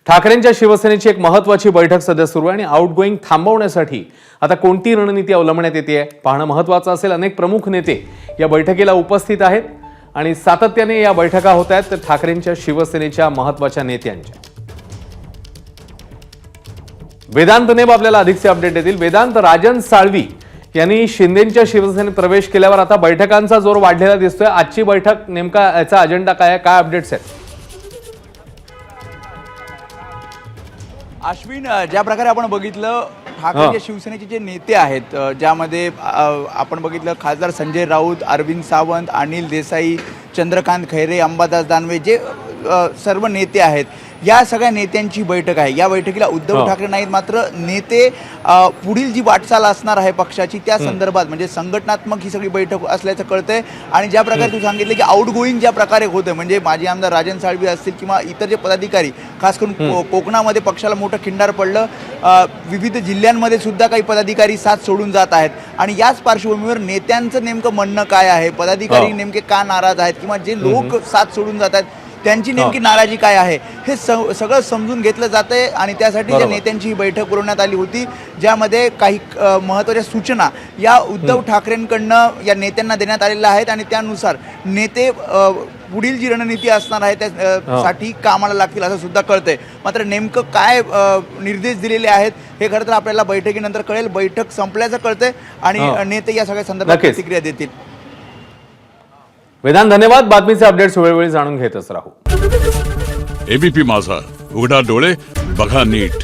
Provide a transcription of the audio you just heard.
ठाकरेंच्या शिवसेनेची एक महत्त्वाची बैठक सध्या सुरू आहे आणि आउटगोईंग थांबवण्यासाठी आता कोणती रणनीती अवलंबण्यात येते पाहणं महत्त्वाचं असेल। अनेक प्रमुख नेते या बैठकीला उपस्थित आहेत आणि सातत्याने या बैठका होत आहेत ठाकरेंच्या शिवसेनेच्या महत्त्वाच्या नेत्यांच्या। वेदांत नेब आपल्याला अधिकचे अपडेट देतील। वेदांत, राजन साळवी यांनी शिंदेंच्या शिवसेनेत प्रवेश केल्यावर आता बैठकांचा जोर वाढलेला दिसतोय। आजची बैठक नेमका याचा अजेंडा काय आहे, काय अपडेट्स आहेत? अश्विन, ज्या प्रकारे आपण बघितलं ठाकरेंच्या शिवसेनेचे जे नेते आहेत, ज्यामध्ये आपण बघितलं खासदार संजय राऊत, अरविंद सावंत, अनिल देसाई, चंद्रकांत खैरे, अंबादास दानवे, जे सर्व नेते आहेत, या सगळ्या नेत्यांची बैठक आहे। या बैठकीला उद्धव ठाकरे नाहीत, मात्र नेते पुढील जी वाटचाल असणार आहे पक्षाची त्या संदर्भात म्हणजे संघटनात्मक ही सगळी बैठक असल्याचं कळतंय। आणि ज्या प्रकारे तू सांगितलं की आउटगोईंग ज्या प्रकारे होतं, म्हणजे माजी आमदार राजन साळवी असतील किंवा इतर जे पदाधिकारी, खास करून कोकणामध्ये पक्षाला मोठं खिंडार पडलं, विविध जिल्ह्यांमध्ये सुद्धा काही पदाधिकारी साथ सोडून जात आहेत आणि याच पार्श्वभूमीवर नेत्यांचं नेमकं म्हणणं काय आहे, पदाधिकारी नेमके का नाराज आहेत किंवा जे लोक साथ सोडून जात आहेत त्यांची नेमकी नाराजी काय आहे, हे सगळं समजून घेतलं जातंय। आणि त्यासाठी ज्या नेत्यांची ही बैठक बोलवण्यात आली होती, ज्यामध्ये काही महत्त्वाच्या सूचना या उद्धव ठाकरेंकडनं या नेत्यांना देण्यात आलेल्या आहेत आणि त्यानुसार नेते पुढील जी रणनीती असणार आहे त्यासाठी कामाला लागतील असं सुद्धा कळतंय। मात्र नेमकं काय निर्देश दिलेले आहेत हे खरं तर आपल्याला बैठकीनंतर कळेल। बैठक संपल्याचं कळतंय आणि नेते या सगळ्या संदर्भात प्रतिक्रिया देतील। वेदांत, धन्यवाद। बातमीचे अपडेट्स वेळोवेळी जाणून घेतच राहू। एबीपी माझा, उघडा डोळे बघा नीट।